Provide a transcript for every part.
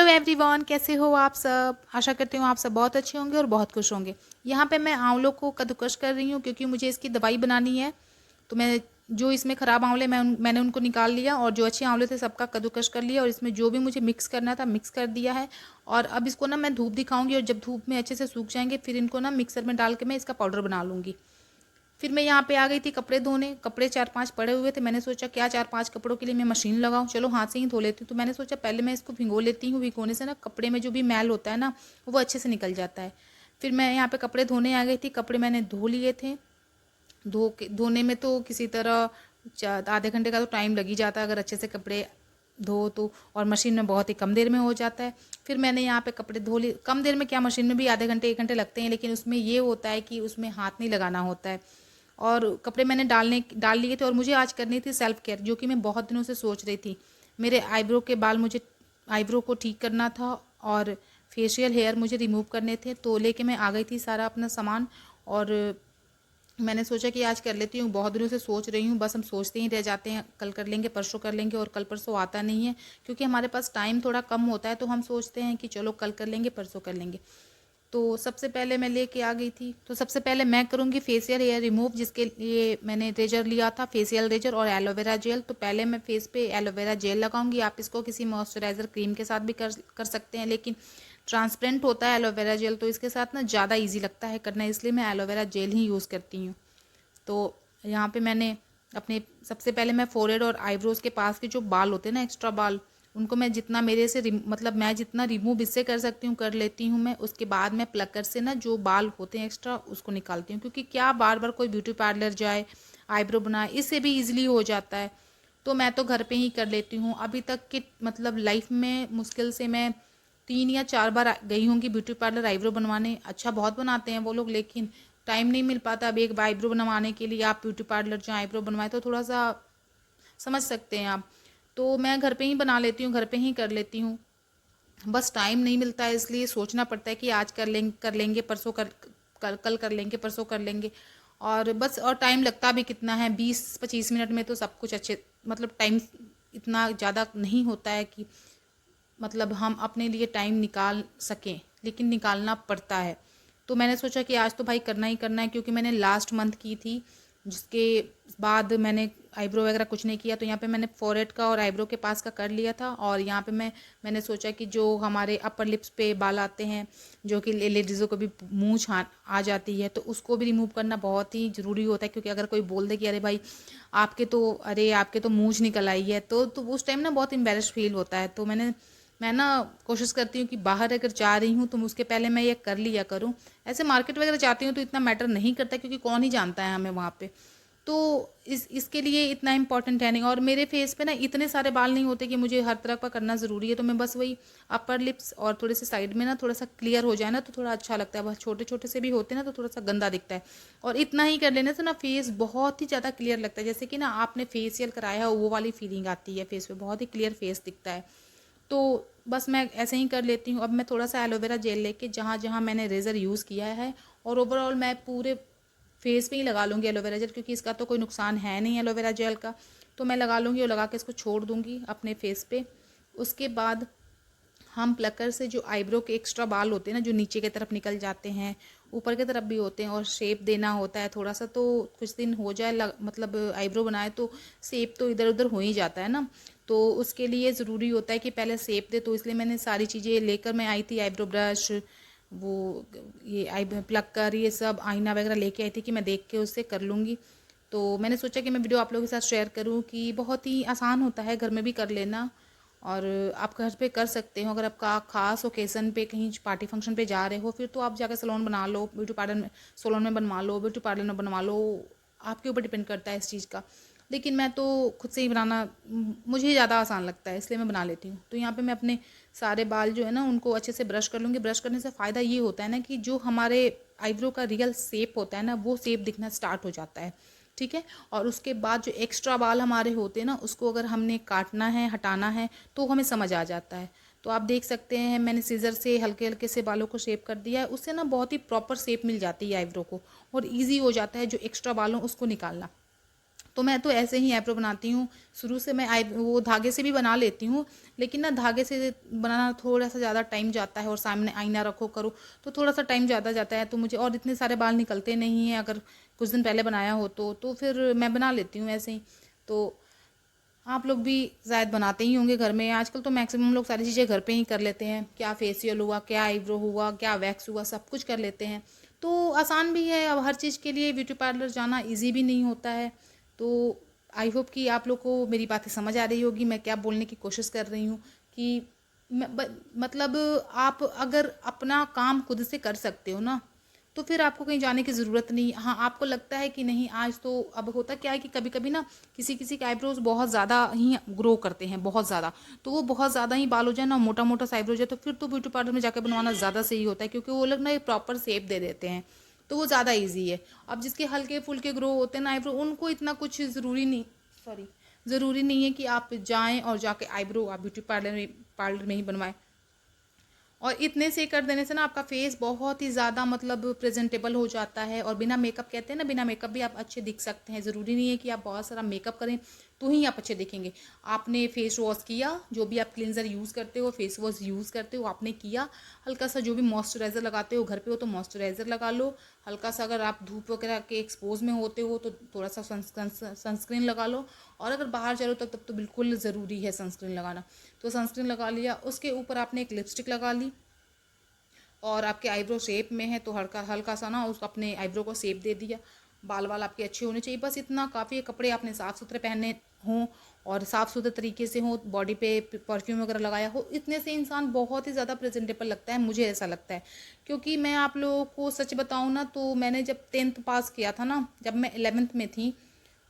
Everyone, कैसे हो आप सब। आशा करती हूँ आप सब बहुत अच्छे होंगे और बहुत खुश होंगे। यहाँ पे मैं आंवलों को कद्दूकस कर रही हूँ क्योंकि मुझे इसकी दवाई बनानी है। तो मैं जो इसमें ख़राब आंवले मैंने उनको निकाल लिया और जो अच्छे आंवले थे सबका कद्दूकस कर लिया और इसमें जो भी मुझे मिक्स करना था मिक्स कर दिया है। और अब इसको ना मैं धूप दिखाऊंगी और जब धूप में अच्छे से सूख जाएंगे फिर इनको ना मिक्सर में डाल के मैं इसका पाउडर बना लूँगी। फिर मैं यहाँ पे आ गई थी कपड़े धोने। कपड़े 4-5 पड़े हुए थे। मैंने सोचा क्या 4-5 कपड़ों के लिए मैं मशीन लगाऊं, चलो हाथ से ही धो लेती हूँ। तो मैंने सोचा पहले मैं इसको भिगो लेती हूँ। भिगोने से ना कपड़े में जो भी मैल होता है ना वो अच्छे से निकल जाता है। फिर मैं यहाँ पे कपड़े धोने आ गई थी। कपड़े मैंने धो लिए थे। धोने में तो किसी तरह आधे घंटे का तो टाइम लग ही जाता है अगर अच्छे से कपड़े धो तो। और मशीन में बहुत ही कम देर में हो जाता है। फिर मैंने यहाँ पे कपड़े धो लिए। कम देर में क्या, मशीन में भी आधे घंटे 1 घंटे लगते हैं, लेकिन उसमें ये होता है कि उसमें हाथ नहीं लगाना होता है। और कपड़े मैंने डाल लिए थे। और मुझे आज करनी थी सेल्फ केयर, जो कि मैं बहुत दिनों से सोच रही थी। मेरे आईब्रो के बाल, मुझे आईब्रो को ठीक करना था और फेशियल हेयर मुझे रिमूव करने थे। तो लेके मैं आ गई थी सारा अपना सामान। और मैंने सोचा कि आज कर लेती हूँ। बहुत दिनों से सोच रही हूँ, बस हम सोचते ही रह जाते हैं, कल कर लेंगे, परसों कर लेंगे, और कल परसों आता नहीं है क्योंकि हमारे पास टाइम थोड़ा कम होता है। तो हम सोचते हैं कि चलो कल कर लेंगे, परसों कर लेंगे। तो सबसे पहले मैं लेके आ गई थी। तो सबसे पहले मैं करूँगी फेशियल हेयर रिमूव, जिसके लिए मैंने रेजर लिया था, फेशियल रेजर और एलोवेरा जेल। तो पहले मैं फेस पे एलोवेरा जेल लगाऊंगी। आप इसको किसी मॉइस्चराइज़र क्रीम के साथ भी कर सकते हैं, लेकिन ट्रांसपेरेंट होता है एलोवेरा जेल तो इसके साथ ना ज़्यादा ईजी लगता है करना, इसलिए मैं एलोवेरा जेल ही यूज़ करती हूँ। तो यहाँ पे मैंने अपने सबसे पहले मैं फोरहेड और आईब्रोज के पास के जो बाल होते हैं ना, एक्स्ट्रा बाल, उनको मैं जितना मेरे से मतलब मैं जितना रिमूव इससे कर सकती हूँ कर लेती हूँ मैं। उसके बाद मैं प्लकर से ना जो बाल होते हैं एक्स्ट्रा उसको निकालती हूँ, क्योंकि क्या बार बार कोई ब्यूटी पार्लर जाए, आईब्रो बनाए, इससे भी ईजिली हो जाता है। तो मैं तो घर पे ही कर लेती हूँ। अभी तक की मतलब लाइफ में मुश्किल से मैं 3 या 4 बार गई होंगी ब्यूटी पार्लर आईब्रो बनवाने। अच्छा बहुत बनाते हैं वो लोग, लेकिन टाइम नहीं मिल पाता। अब एक आईब्रो बनवाने के लिए आप ब्यूटी पार्लर जाएँ आईब्रो बनवाए तो थोड़ा सा समझ सकते हैं आप। तो मैं घर पे ही बना लेती हूँ, घर पे ही कर लेती हूँ। बस टाइम नहीं मिलता है, इसलिए सोचना पड़ता है कि आज कर लेंगे, परसों कल कर लेंगे, परसों कर लेंगे। और बस, और टाइम लगता भी कितना है, 20-25 मिनट में तो सब कुछ अच्छे, मतलब टाइम इतना ज़्यादा नहीं होता है कि मतलब हम अपने लिए टाइम निकाल सकें, लेकिन निकालना पड़ता है। तो मैंने सोचा कि आज तो भाई करना ही करना है, क्योंकि मैंने लास्ट मंथ की थी, जिसके बाद मैंने आईब्रो वगैरह कुछ नहीं किया। तो यहाँ पे मैंने फोरहेड का और आईब्रो के पास का कर लिया था। और यहाँ पे मैंने सोचा कि जो हमारे अपर लिप्स पे बाल आते हैं, जो कि लेडीज़ों को भी मूंछ आ जाती है, तो उसको भी रिमूव करना बहुत ही ज़रूरी होता है। क्योंकि अगर कोई बोल दे कि अरे आपके तो मूंछ निकल आई है, तो उस टाइम ना बहुत एम्बैरेस फील होता है। तो मैं ना कोशिश करती हूँ कि बाहर अगर जा रही हूँ तो उसके पहले मैं ये कर लिया करूँ। ऐसे मार्केट वगैरह जाती हूँ तो इतना मैटर नहीं करता, क्योंकि कौन ही जानता है हमें वहाँ पे। तो इसके लिए इतना इंपॉर्टेंट है नहीं। और मेरे फेस पे ना इतने सारे बाल नहीं होते कि मुझे हर तरह का करना ज़रूरी है। तो मैं बस वही अपर लिप्स और थोड़े से साइड में ना थोड़ा सा क्लियर हो जाए ना तो थोड़ा अच्छा लगता है। बस छोटे छोटे से भी होते हैं ना तो थोड़ा सा गंदा दिखता है। और इतना ही कर लेने से ना फेस बहुत ही ज़्यादा क्लियर लगता है, जैसे कि ना आपने फेशियल कराया हो वो वाली फीलिंग आती है फेस पे, बहुत ही क्लियर फेस दिखता है। तो बस मैं ऐसे ही कर लेती हूँ। अब मैं थोड़ा सा एलोवेरा जेल लेके जहाँ जहाँ मैंने रेज़र यूज़ किया है, और ओवरऑल मैं पूरे फेस पे ही लगा लूँगी एलोवेरा जेल, क्योंकि इसका तो कोई नुकसान है नहीं एलोवेरा जेल का। तो मैं लगा लूँगी और लगा के इसको छोड़ दूँगी अपने फेस पे। उसके बाद हम प्लकर से जो आईब्रो के एक्स्ट्रा बाल होते हैं ना, जो नीचे की तरफ निकल जाते हैं, ऊपर की तरफ भी होते हैं, और शेप देना होता है थोड़ा सा। तो कुछ दिन हो जाए मतलब आईब्रो बनाए तो शेप तो इधर उधर हो ही जाता है ना। तो उसके लिए ज़रूरी होता है कि पहले शेप दे। तो इसलिए मैंने सारी चीज़ें लेकर मैं आई थी, आईब्रो ब्रश, वो ये आई प्लकर, ये सब आईना वगैरह लेके आई थी कि मैं देख के उससे कर लूँगी। तो मैंने सोचा कि मैं वीडियो आप लोगों के साथ शेयर करूँ कि बहुत ही आसान होता है घर में भी कर लेना। और आप घर पे कर सकते हो। अगर आपका खास ओकेज़न पे कहीं पार्टी फंक्शन पे जा रहे हो, फिर तो आप जाकर सैलून बना लो, ब्यूटी पार्लर में सैलून में बनवा लो, ब्यूटी पार्लर में बनवा लो, आपके ऊपर डिपेंड करता है इस चीज़ का। लेकिन मैं तो खुद से ही बनाना मुझे ज़्यादा आसान लगता है, इसलिए मैं बना लेती हूँ। तो यहाँ पे मैं अपने सारे बाल जो है ना उनको अच्छे से ब्रश कर लूँगी। ब्रश करने से फ़ायदा ये होता है ना कि जो हमारे आईब्रो का रियल शेप होता है ना, वो शेप दिखना स्टार्ट हो जाता है, ठीक है। और उसके बाद जो एक्स्ट्रा बाल हमारे होते हैं ना, उसको अगर हमने काटना है, हटाना है, तो हमें समझ आ जाता है। तो आप देख सकते हैं मैंने सीज़र से हल्के हल्के से बालों को शेप कर दिया है। उससे ना बहुत ही प्रॉपर शेप मिल जाती है आईब्रो को, और ईजी हो जाता है जो एक्स्ट्रा बाल हो उसको निकालना। तो मैं तो ऐसे ही आईब्रो बनाती हूँ शुरू से। मैं वो धागे से भी बना लेती हूँ, लेकिन ना धागे से बनाना थोड़ा सा ज़्यादा टाइम जाता है, और सामने आईना रखो करो तो थोड़ा सा टाइम ज़्यादा जाता है। तो मुझे और इतने सारे बाल निकलते नहीं हैं, अगर कुछ दिन पहले बनाया हो तो फिर मैं बना लेती हूँ ऐसे ही। तो आप लोग भी शायद बनाते ही होंगे घर में। आजकल तो मैक्सिमम लोग सारी चीज़ें घर पे ही कर लेते हैं, क्या फेशियल हुआ, क्या आईब्रो हुआ, क्या वैक्स हुआ, सब कुछ कर लेते हैं। तो आसान भी है, अब हर चीज़ के लिए ब्यूटी पार्लर जाना इजी भी नहीं होता है। तो आई होप कि आप लोग को मेरी बातें समझ आ रही होगी, मैं क्या बोलने की कोशिश कर रही हूँ कि मतलब आप अगर अपना काम खुद से कर सकते हो ना, तो फिर आपको कहीं जाने की ज़रूरत नहीं। हाँ, आपको लगता है कि नहीं आज तो, अब होता क्या है कि कभी कभी ना किसी किसी के आईब्रोज बहुत ज़्यादा ही ग्रो करते हैं, बहुत ज़्यादा, तो वो बहुत ज़्यादा ही बाल हो जाए ना, मोटा मोटा सा आईब्रोज है, तो फिर तो ब्यूटी पार्लर में जाकर बनवाना ज़्यादा सही होता है, क्योंकि वो लोग ना एक प्रॉपर शेप दे देते हैं, तो वो ज़्यादा ईजी है। अब जिसके हल्के फुल्के ग्रो होते हैं ना आईब्रो, उनको इतना कुछ ज़रूरी नहीं, सॉरी, ज़रूरी नहीं है कि आप जाएँ और जाके आईब्रो आप ब्यूटी पार्लर में ही बनवाएं। और इतने से कर देने से ना आपका फेस बहुत ही ज़्यादा मतलब प्रेजेंटेबल हो जाता है, और बिना मेकअप, कहते हैं ना, बिना मेकअप भी आप अच्छे दिख सकते हैं। ज़रूरी नहीं है कि आप बहुत सारा मेकअप करें तो ही आप अच्छे दिखेंगे। आपने फेस वॉश किया, जो भी आप क्लिनजर यूज़ करते हो, फेस वॉश यूज़ करते हो, आपने किया, हल्का सा जो भी मॉइस्चराइज़र लगाते हो, घर पे हो तो मॉइस्चराइज़र लगा लो, हल्का सा अगर आप धूप वगैरह के एक्सपोज में होते हो तो थोड़ा सा सनस्क्रीन लगा लो, और अगर बाहर चलो तब तो बिल्कुल ज़रूरी है सनस्क्रीन लगाना। तो सनस्क्रीन लगा लिया, उसके ऊपर आपने एक लिपस्टिक लगा ली, और आपके आईब्रो शेप में है तो हल्का हल्का सा ना उस अपने आईब्रो को शेप दे दिया। बाल वाल आपके अच्छे होने चाहिए, बस इतना काफ़ी है। कपड़े आपने साफ़ सुथरे पहने हों और साफ़ सुथरे तरीके से हो, बॉडी पे परफ्यूम वगैरह लगाया हो, इतने से इंसान बहुत ही ज़्यादा प्रेजेंटेबल लगता है, मुझे ऐसा लगता है। क्योंकि मैं आप लोगों को सच बताऊँ ना, तो मैंने जब 10th पास किया था ना, जब मैं 11th में थी,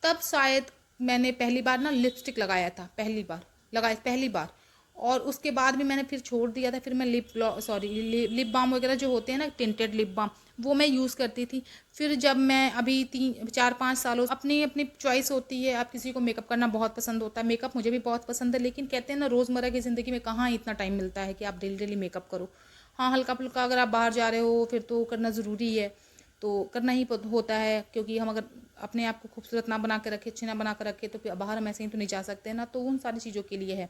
तब शायद मैंने पहली बार ना लिपस्टिक लगाया था, पहली बार। और उसके बाद भी मैंने फिर छोड़ दिया था। फिर मैं लिप बाम वगैरह जो होते हैं ना, टिंटेड लिप बाम, वो मैं यूज़ करती थी। फिर जब मैं अभी 3 4 5 सालों, अपनी अपनी चॉइस होती है। आप किसी को मेकअप करना बहुत पसंद होता है, मेकअप मुझे भी बहुत पसंद है, लेकिन कहते हैं ना रोज़मर्रा की ज़िंदगी में कहाँ इतना टाइम मिलता है कि आप डेली डेली मेकअप करो। हाँ, हल्का फुल्का अगर आप बाहर जा रहे हो फिर तो करना ज़रूरी है, तो करना ही होता है, क्योंकि हम अगर अपने आप को खूबसूरत ना बना के रखे, अच्छे ना बना के रखे, तो फिर बाहर हम ऐसे ही तो नहीं जा सकते ना, तो उन सारी चीज़ों के लिए है।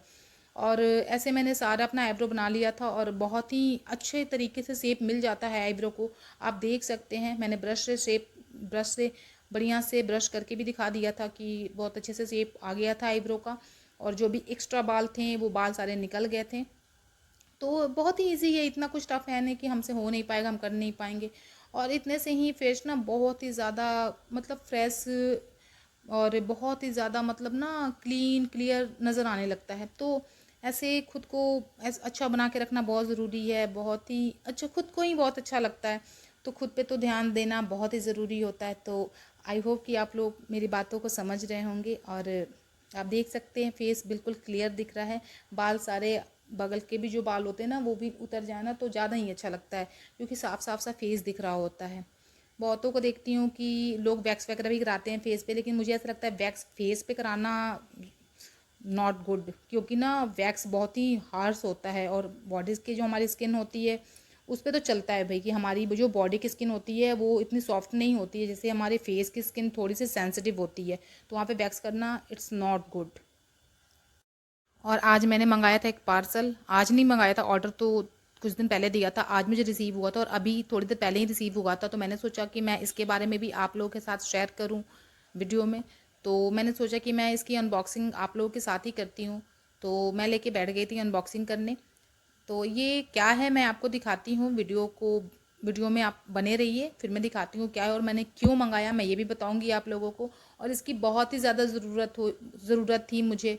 और ऐसे मैंने सारा अपना आईब्रो बना लिया था, और बहुत ही अच्छे तरीके से शेप मिल जाता है आईब्रो को, आप देख सकते हैं। मैंने ब्रश से बढ़िया से ब्रश करके भी दिखा दिया था कि बहुत अच्छे से शेप आ गया था आईब्रो का, और जो भी एक्स्ट्रा बाल थे वो बाल सारे निकल गए थे। तो बहुत ही ईजी है, इतना कुछ टफ है नहीं कि हमसे हो नहीं पाएगा, हम कर नहीं पाएंगे। और इतने से ही फेस ना बहुत ही ज़्यादा मतलब फ्रेश, और बहुत ही ज़्यादा मतलब ना क्लीन क्लियर नज़र आने लगता है। तो ऐसे खुद को अच्छा बना के रखना बहुत ज़रूरी है, बहुत ही अच्छा, खुद को ही बहुत अच्छा लगता है, तो खुद पे तो ध्यान देना बहुत ही ज़रूरी होता है। तो आई होप कि आप लोग मेरी बातों को समझ रहे होंगे, और आप देख सकते हैं फेस बिल्कुल क्लियर दिख रहा है। बाल सारे, बगल के भी जो बाल होते हैं ना वो भी उतर जाए ना तो ज़्यादा ही अच्छा लगता है, क्योंकि साफ साफ सा फेस दिख रहा होता है। बहुतों को देखती हूँ कि लोग वैक्स वगैरह भी कराते हैं फेस पे, लेकिन मुझे ऐसा लगता है वैक्स फेस पे कराना नॉट गुड, क्योंकि ना वैक्स बहुत ही हार्श होता है, और बॉडी की जो हमारी स्किन होती है उस पर तो चलता है भाई कि हमारी जो बॉडी की स्किन होती है वो इतनी सॉफ्ट नहीं होती है, जैसे हमारे फेस की स्किन थोड़ी सी सेंसिटिव होती है, तो वहाँ पे वैक्स करना इट्स नॉट गुड। और आज मैंने मंगाया था एक पार्सल, आज नहीं मंगाया था, ऑर्डर तो कुछ दिन पहले दिया था, आज मुझे रिसीव हुआ था, और अभी थोड़ी देर पहले ही रिसीव हुआ था। तो मैंने सोचा कि मैं इसके बारे में भी आप लोगों के साथ शेयर करूं वीडियो में। तो मैंने सोचा कि मैं इसकी अनबॉक्सिंग आप लोगों के साथ ही करती हूँ। तो मैं लेके बैठ गई थी अनबॉक्सिंग करने। तो ये क्या है मैं आपको दिखाती हूँ, वीडियो में आप बने रहिए, फिर मैं दिखाती हूँ क्या है और मैंने क्यों मंगाया, मैं ये भी बताऊँगी आप लोगों को। और इसकी बहुत ही ज़्यादा ज़रूरत थी मुझे,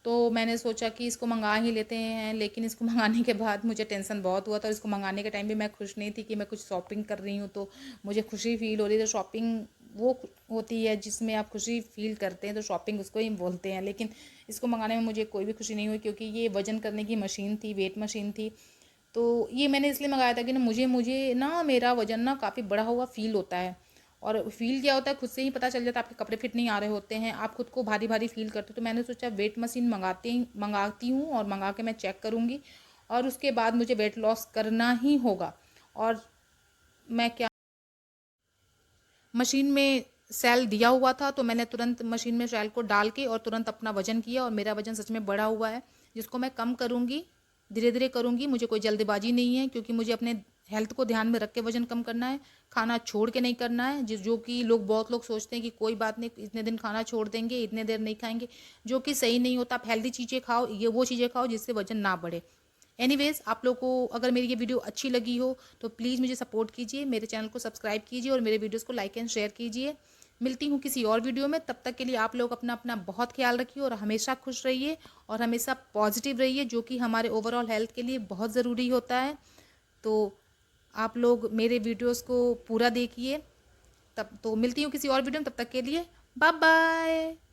तो मैंने सोचा कि इसको मंगा ही लेते हैं। लेकिन इसको मंगाने के बाद मुझे टेंशन बहुत हुआ था। इसको मंगाने के टाइम भी मैं खुश नहीं थी कि मैं कुछ शॉपिंग कर रही हूँ, तो मुझे खुशी फील हो रही थी। तो शॉपिंग वो होती है जिसमें आप खुशी फील करते हैं, तो शॉपिंग उसको ही बोलते हैं। लेकिन इसको मंगाने में मुझे कोई भी खुशी नहीं हुई, क्योंकि ये वजन करने की मशीन थी, वेट मशीन थी। तो ये मैंने इसलिए मंगाया था कि ना मुझे ना मेरा वजन ना काफ़ी बढ़ा हुआ फील होता है। और फील क्या होता है खुद से ही पता चल जाता है, आपके कपड़े फिट नहीं आ रहे होते हैं, आप खुद को भारी भारी फील करते हो। तो मैंने सोचा वेट मशीन मंगाती हूँ, और मंगा के मैं चेक करूँगी, और उसके बाद मुझे वेट लॉस करना ही होगा। और मैं क्या, मशीन में सेल दिया हुआ था, तो मैंने तुरंत मशीन में सेल को डाल के और तुरंत अपना वजन किया और मेरा वजन सच में बढ़ा हुआ है, जिसको मैं कम करूँगी, धीरे धीरे करूँगी। मुझे कोई जल्दबाजी नहीं है, क्योंकि मुझे अपने हेल्थ को ध्यान में रख के वजन कम करना है, खाना छोड़ के नहीं करना है। जो कि बहुत लोग सोचते हैं कि कोई बात नहीं, इतने दिन खाना छोड़ देंगे, इतने देर नहीं खाएंगे, जो कि सही नहीं होता। आप हेल्दी चीज़ें खाओ, ये वो चीज़ें खाओ जिससे वजन ना बढ़े। एनीवेज, आप लोग को अगर मेरी ये वीडियो अच्छी लगी हो तो प्लीज़ मुझे सपोर्ट कीजिए, मेरे चैनल को सब्सक्राइब कीजिए और मेरे वीडियोस को लाइक एंड शेयर कीजिए। मिलती हूँ किसी और वीडियो में, तब तक के लिए आप लोग अपना अपना बहुत ख्याल रखिए और हमेशा खुश रहिए और हमेशा पॉजिटिव रहिए, जो कि हमारे ओवरऑल हेल्थ के लिए बहुत ज़रूरी होता है। तो आप लोग मेरे वीडियोस को पूरा देखिए। तब तो मिलती हूँ किसी और वीडियो में, तब तक के लिए बाय बाय।